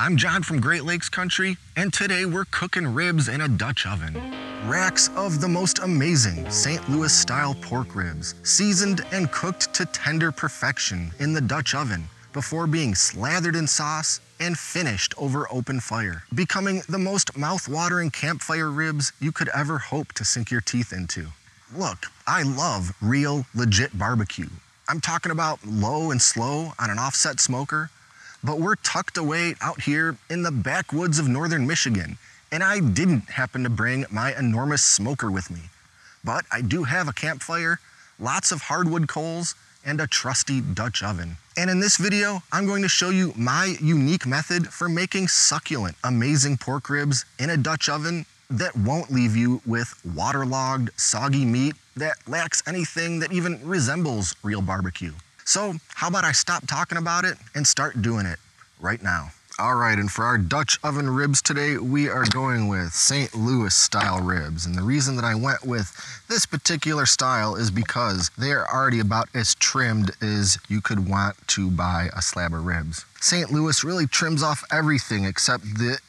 I'm John from Great Lakes Country, and today we're cooking ribs in a Dutch oven. Racks of the most amazing St. Louis style pork ribs, seasoned and cooked to tender perfection in the Dutch oven before being slathered in sauce and finished over open fire, becoming the most mouth-watering campfire ribs you could ever hope to sink your teeth into. Look, I love real, legit barbecue. I'm talking about low and slow on an offset smoker, but we're tucked away out here in the backwoods of northern Michigan, and I didn't happen to bring my enormous smoker with me. But I do have a campfire, lots of hardwood coals, and a trusty Dutch oven. And in this video, I'm going to show you my unique method for making succulent, amazing pork ribs in a Dutch oven that won't leave you with waterlogged, soggy meat that lacks anything that even resembles real barbecue. So how about I stop talking about it and start doing it right now. All right, and for our Dutch oven ribs today, we are going with St. Louis style ribs. And the reason that I went with this particular style is because they are already about as trimmed as you could want to buy a slab of ribs. St. Louis really trims off everything except the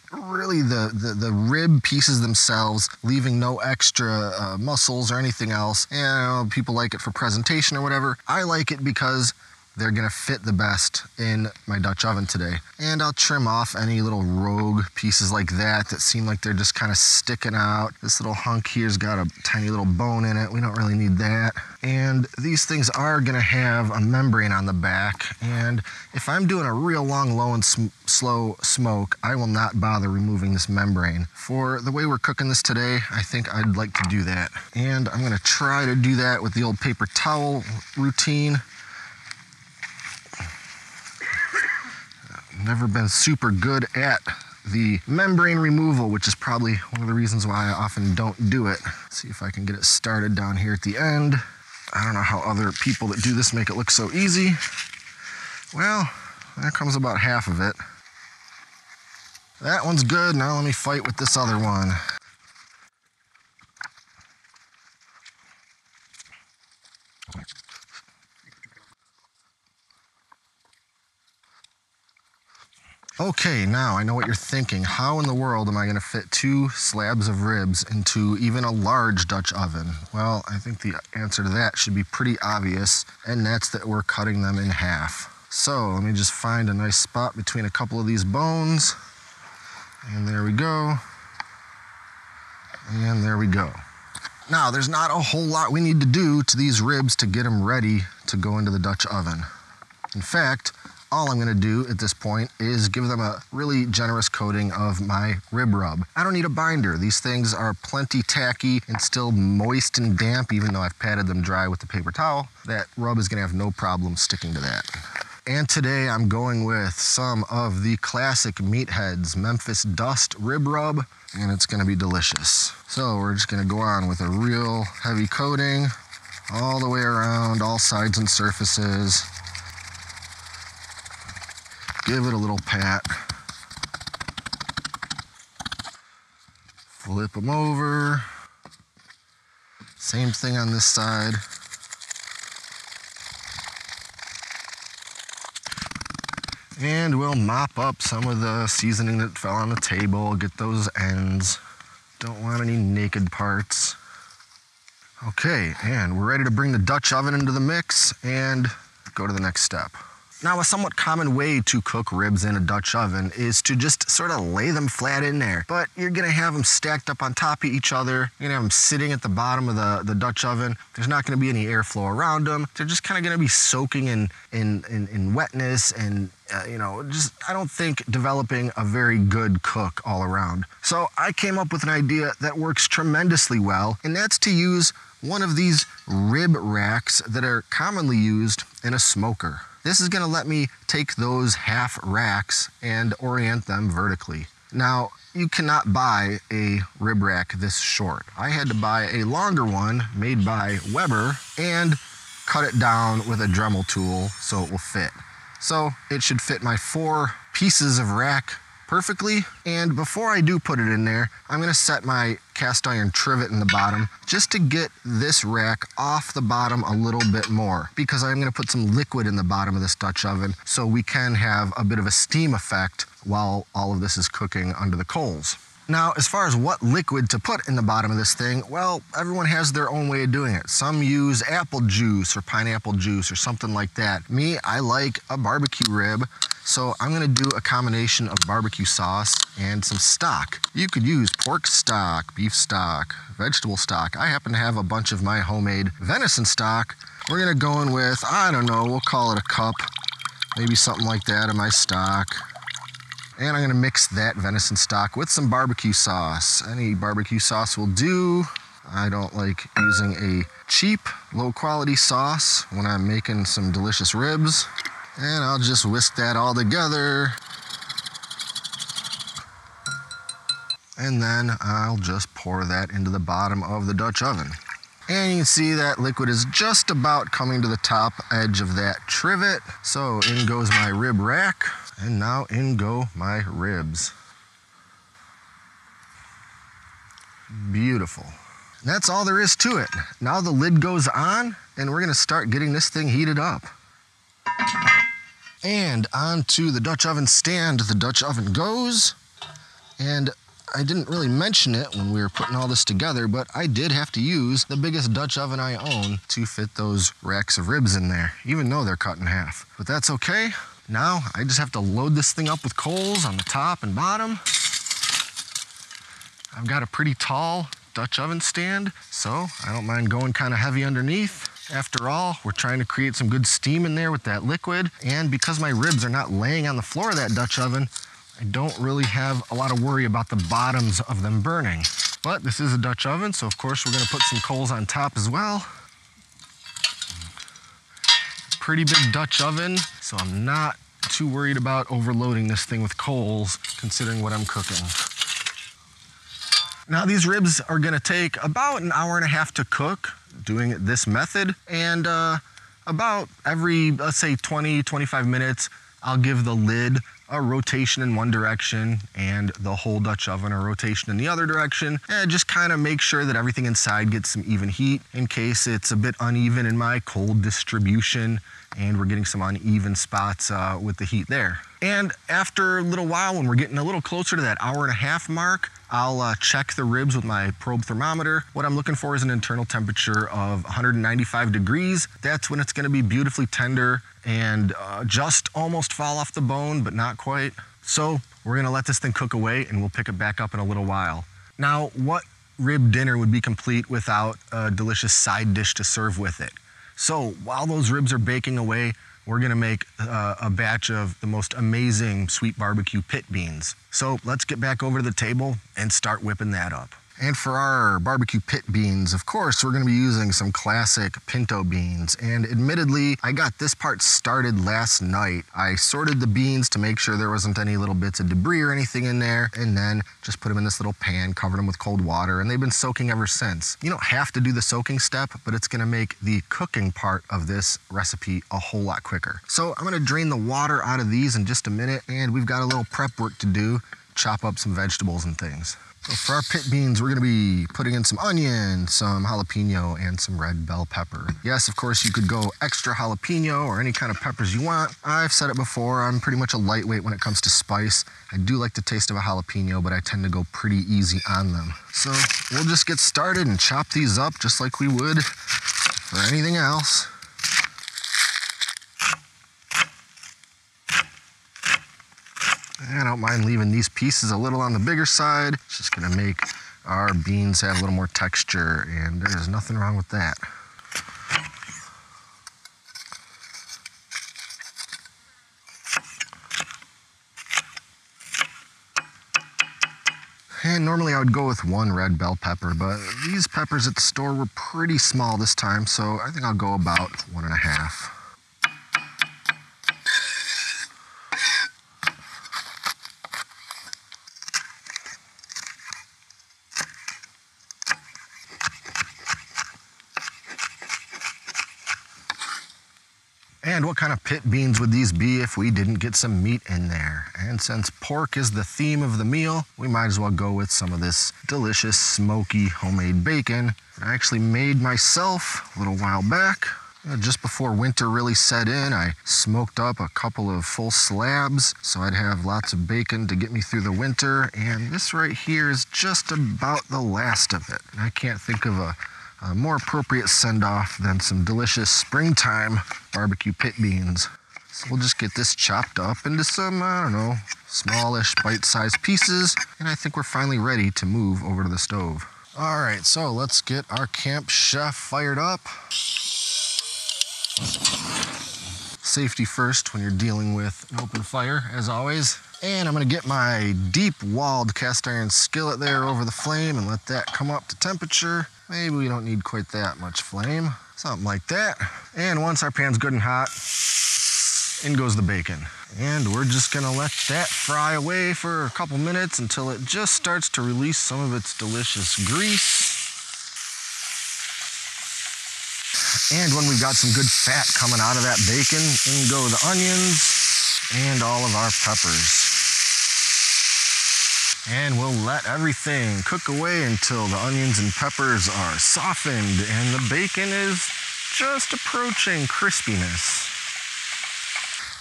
rib pieces themselves, leaving no extra muscles or anything else. And I know people like it for presentation or whatever. I like it because they're gonna fit the best in my Dutch oven today. And I'll trim off any little rogue pieces like that seem like they're just kind of sticking out. This little hunk here's got a tiny little bone in it. We don't really need that. And these things are gonna have a membrane on the back. And if I'm doing a real long, low and slow smoke, I will not bother removing this membrane. For the way we're cooking this today, I think I'd like to do that. And I'm gonna try to do that with the old paper towel routine. Never been super good at the membrane removal, which is probably one of the reasons why I often don't do it. Let's see if I can get it started down here at the end. I don't know how other people that do this make it look so easy. Well, there comes about half of it. That one's good. Now let me fight with this other one. Okay, now I know what you're thinking. How in the world am I going to fit 2 slabs of ribs into even a large Dutch oven? Well, I think the answer to that should be pretty obvious, and that's that we're cutting them in half. So let me just find a nice spot between a couple of these bones, and there we go, and there we go. Now, there's not a whole lot we need to do to these ribs to get them ready to go into the Dutch oven. In fact, all I'm gonna do at this point is give them a really generous coating of my rib rub. I don't need a binder. These things are plenty tacky and still moist and damp, even though I've patted them dry with the paper towel. That rub is gonna have no problem sticking to that. And today I'm going with some of the classic Meathead's Memphis Dust Rib Rub, and it's gonna be delicious. So we're just gonna go on with a real heavy coating all the way around, all sides and surfaces. Give it a little pat. Flip them over. Same thing on this side. And we'll mop up some of the seasoning that fell on the table, get those ends. Don't want any naked parts. Okay, and we're ready to bring the Dutch oven into the mix and go to the next step. Now, a somewhat common way to cook ribs in a Dutch oven is to just sort of lay them flat in there. But you're gonna have them stacked up on top of each other. You're gonna have them sitting at the bottom of the Dutch oven. There's not gonna be any airflow around them. They're just kind of gonna be soaking in wetness and I don't think developing a very good cook all around. So I came up with an idea that works tremendously well, and that's to use one of these rib racks that are commonly used in a smoker. This is gonna let me take those half racks and orient them vertically. Now, you cannot buy a rib rack this short. I had to buy a longer one made by Weber and cut it down with a Dremel tool so it will fit. So it should fit my 4 pieces of rack perfectly. And before I do put it in there, I'm gonna set my cast iron trivet in the bottom just to get this rack off the bottom a little bit more, because I'm gonna put some liquid in the bottom of this Dutch oven so we can have a bit of a steam effect while all of this is cooking under the coals. Now, as far as what liquid to put in the bottom of this thing, well, everyone has their own way of doing it. Some use apple juice or pineapple juice or something like that. Me, I like a barbecue rib, so I'm gonna do a combination of barbecue sauce and some stock. You could use pork stock, beef stock, vegetable stock. I happen to have a bunch of my homemade venison stock. We're gonna go in with, I don't know, we'll call it a cup, maybe something like that of my stock. And I'm gonna mix that venison stock with some barbecue sauce. Any barbecue sauce will do. I don't like using a cheap, low quality sauce when I'm making some delicious ribs. And I'll just whisk that all together. And then I'll just pour that into the bottom of the Dutch oven. And you can see that liquid is just about coming to the top edge of that trivet. So in goes my rib rack. And now in go my ribs. Beautiful. And that's all there is to it. Now the lid goes on and we're gonna start getting this thing heated up. And onto the Dutch oven stand the Dutch oven goes. And I didn't really mention it when we were putting all this together, but I did have to use the biggest Dutch oven I own to fit those racks of ribs in there, even though they're cut in half. But that's okay. Now I just have to load this thing up with coals on the top and bottom. I've got a pretty tall Dutch oven stand, so I don't mind going kind of heavy underneath. After all, we're trying to create some good steam in there with that liquid, and because my ribs are not laying on the floor of that Dutch oven, I don't really have a lot of worry about the bottoms of them burning. But this is a Dutch oven, so of course we're gonna put some coals on top as well. Pretty big Dutch oven, so I'm not too worried about overloading this thing with coals, considering what I'm cooking. Now these ribs are gonna take about an hour and a half to cook, doing it this method, and about every, let's say 20, 25 minutes, I'll give the lid a rotation in one direction and the whole Dutch oven a rotation in the other direction, and just kind of make sure that everything inside gets some even heat in case it's a bit uneven in my cold distribution and we're getting some uneven spots with the heat there. And after a little while, when we're getting a little closer to that hour and a half mark, I'll check the ribs with my probe thermometer. What I'm looking for is an internal temperature of 195 degrees. That's when it's gonna be beautifully tender and just almost fall off the bone, but not quite. So we're gonna let this thing cook away and we'll pick it back up in a little while. Now, what rib dinner would be complete without a delicious side dish to serve with it? So while those ribs are baking away, we're gonna make a batch of the most amazing sweet barbecue pit beans. So let's get back over to the table and start whipping that up. And for our barbecue pit beans, of course, we're gonna be using some classic pinto beans. And admittedly, I got this part started last night. I sorted the beans to make sure there wasn't any little bits of debris or anything in there, and then just put them in this little pan, covered them with cold water, and they've been soaking ever since. You don't have to do the soaking step, but it's gonna make the cooking part of this recipe a whole lot quicker. So I'm gonna drain the water out of these in just a minute, and we've got a little prep work to do, chop up some vegetables and things. So for our pit beans, we're gonna be putting in some onion, some jalapeno, and some red bell pepper. Yes, of course, you could go extra jalapeno or any kind of peppers you want. I've said it before, I'm pretty much a lightweight when it comes to spice. I do like the taste of a jalapeno, but I tend to go pretty easy on them. So we'll just get started and chop these up just like we would for anything else. I don't mind leaving these pieces a little on the bigger side. It's just gonna make our beans have a little more texture, and there's nothing wrong with that. And normally I would go with one red bell pepper, but these peppers at the store were pretty small this time, so I think I'll go about 1.5. And what kind of pit beans would these be if we didn't get some meat in there? And since pork is the theme of the meal, we might as well go with some of this delicious smoky homemade bacon that I actually made myself a little while back. Just before winter really set in, I smoked up a couple of full slabs so I'd have lots of bacon to get me through the winter, and this right here is just about the last of it. I can't think of a more appropriate send-off than some delicious springtime barbecue pit beans. So we'll just get this chopped up into some, I don't know, smallish bite-sized pieces, and I think we're finally ready to move over to the stove. All right, so let's get our Camp Chef fired up. Safety first when you're dealing with an open fire, as always. And I'm gonna get my deep-walled cast iron skillet there over the flame and let that come up to temperature. Maybe we don't need quite that much flame, something like that. And once our pan's good and hot, in goes the bacon. And we're just gonna let that fry away for a couple minutes until it just starts to release some of its delicious grease. And when we've got some good fat coming out of that bacon, in go the onions and all of our peppers. And we'll let everything cook away until the onions and peppers are softened and the bacon is just approaching crispiness.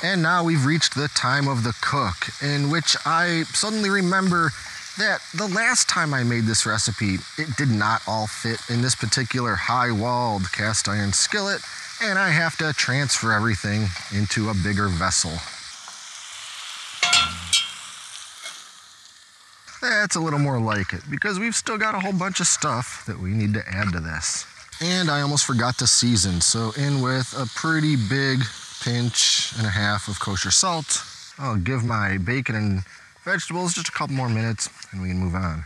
And now we've reached the time of the cook, in which I suddenly remember that the last time I made this recipe, it did not all fit in this particular high-walled cast iron skillet, and I have to transfer everything into a bigger vessel. That's a little more like it, because we've still got a whole bunch of stuff that we need to add to this. And I almost forgot to season, so in with a pretty big pinch and a half of kosher salt. I'll give my bacon and vegetables just a couple more minutes and we can move on.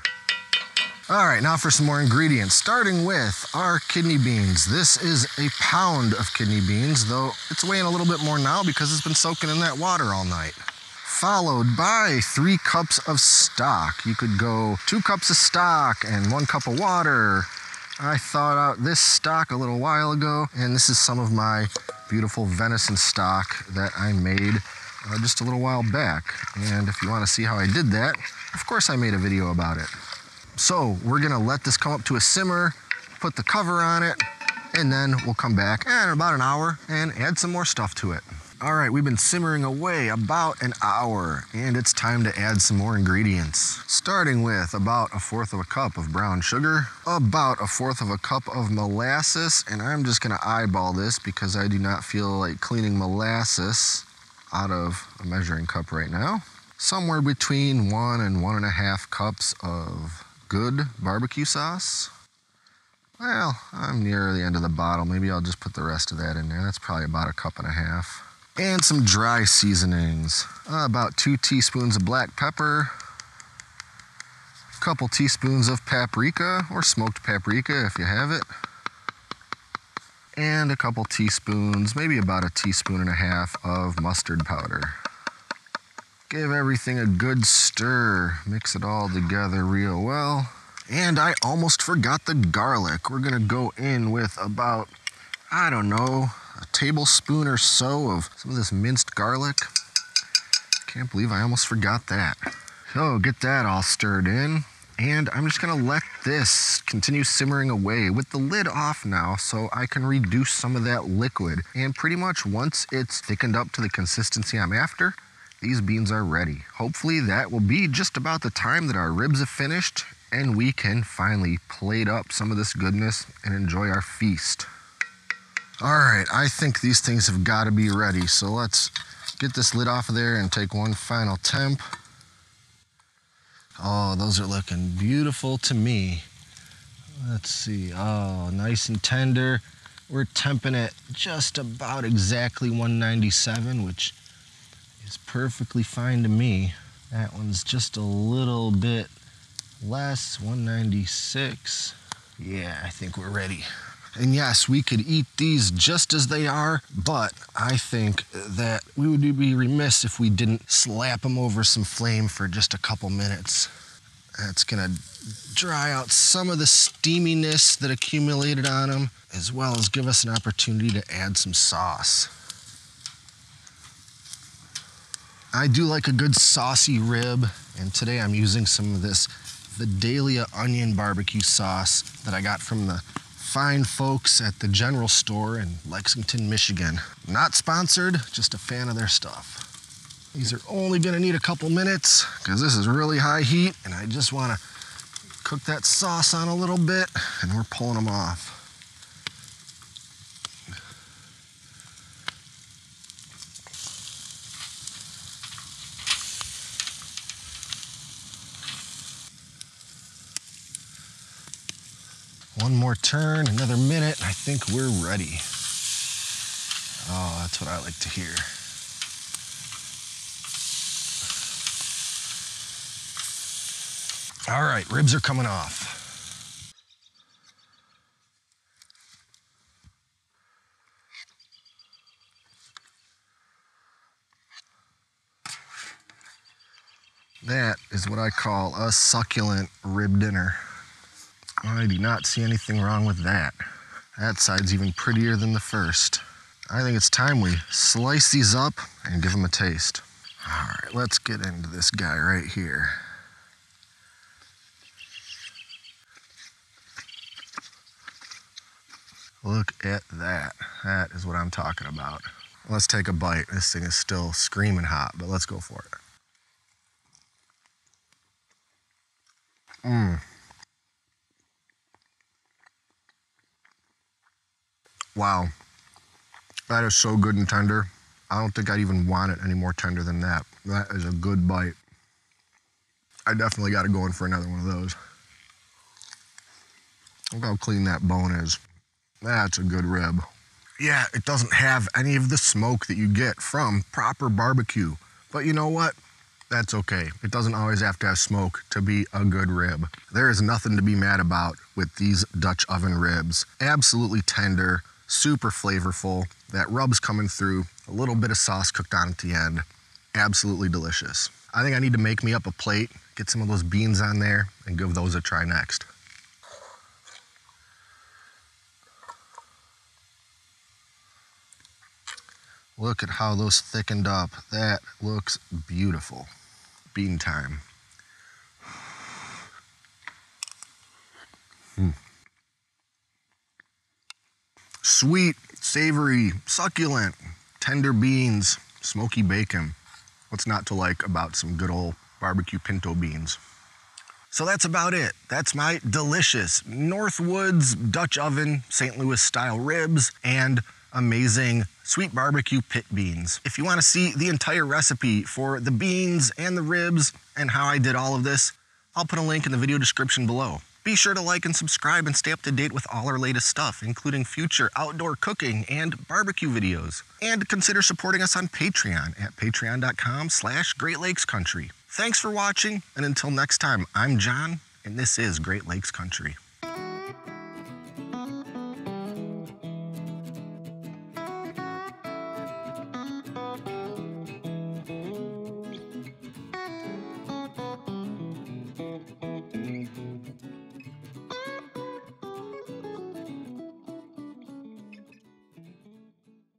All right, now for some more ingredients, starting with our kidney beans. This is a pound of kidney beans, though it's weighing a little bit more now because it's been soaking in that water all night. Followed by 3 cups of stock. You could go 2 cups of stock and 1 cup of water. I thawed out this stock a little while ago, and this is some of my beautiful venison stock that I made just a little while back. And if you want to see how I did that, of course I made a video about it. So we're gonna let this come up to a simmer, put the cover on it, and then we'll come back in about an hour and add some more stuff to it. All right, we've been simmering away about an hour, and it's time to add some more ingredients. Starting with about 1/4 of a cup of brown sugar, about 1/4 of a cup of molasses, and I'm just gonna eyeball this because I do not feel like cleaning molasses out of a measuring cup right now. Somewhere between 1 and 1.5 cups of good barbecue sauce. Well, I'm near the end of the bottle. Maybe I'll just put the rest of that in there. That's probably about 1.5 cups. And some dry seasonings. About 2 teaspoons of black pepper, a couple teaspoons of paprika, or smoked paprika if you have it, and a couple teaspoons, maybe about 1.5 teaspoons of mustard powder. Give everything a good stir, mix it all together real well. And I almost forgot the garlic. We're gonna go in with about, I don't know, a tablespoon or so of some of this minced garlic. Can't believe I almost forgot that. So get that all stirred in, and I'm just gonna let this continue simmering away with the lid off now so I can reduce some of that liquid. And pretty much once it's thickened up to the consistency I'm after, these beans are ready. Hopefully that will be just about the time that our ribs have finished and we can finally plate up some of this goodness and enjoy our feast. All right, I think these things have got to be ready, so let's get this lid off of there and take one final temp. Oh, those are looking beautiful to me. Let's see, oh, nice and tender. We're temping it just about exactly 197, which is perfectly fine to me. That one's just a little bit less, 196. Yeah, I think we're ready. And yes, we could eat these just as they are, but I think that we would be remiss if we didn't slap them over some flame for just a couple minutes. That's gonna dry out some of the steaminess that accumulated on them, as well as give us an opportunity to add some sauce. I do like a good saucy rib, and today I'm using some of this Vidalia onion barbecue sauce that I got from the fine folks at the general store in Lexington, Michigan. Not sponsored, just a fan of their stuff. These are only gonna need a couple minutes because this is really high heat, and I just wanna cook that sauce on a little bit, and we're pulling them off. One more turn, another minute, and I think we're ready. Oh, that's what I like to hear. All right, ribs are coming off. That is what I call a succulent rib dinner. I do not see anything wrong with that. That side's even prettier than the first. I think it's time we slice these up and give them a taste. All right, let's get into this guy right here. Look at that. That is what I'm talking about. Let's take a bite. This thing is still screaming hot, but let's go for it. Wow. That is so good and tender. I don't think I'd even want it any more tender than that. That is a good bite. I definitely got to go in for another one of those. Look how clean that bone is. That's a good rib. Yeah, it doesn't have any of the smoke that you get from proper barbecue. But you know what? That's okay. It doesn't always have to have smoke to be a good rib. There is nothing to be mad about with these Dutch oven ribs. Absolutely tender, super flavorful. That rub's coming through, a little bit of sauce cooked on at the end. Absolutely delicious. I think I need to make me up a plate, get some of those beans on there, and give those a try next. Look at how those thickened up. That looks beautiful. Bean time. Sweet, savory, succulent, tender beans, smoky bacon. What's not to like about some good old barbecue pinto beans? So that's about it. That's my delicious Northwoods Dutch oven St. Louis style ribs and amazing sweet barbecue pit beans. If you want to see the entire recipe for the beans and the ribs and how I did all of this, I'll put a link in the video description below. Be sure to like and subscribe and stay up to date with all our latest stuff, including future outdoor cooking and barbecue videos. And consider supporting us on Patreon at patreon.com/Great Lakes Country. Thanks for watching, and until next time, I'm John, and this is Great Lakes Country.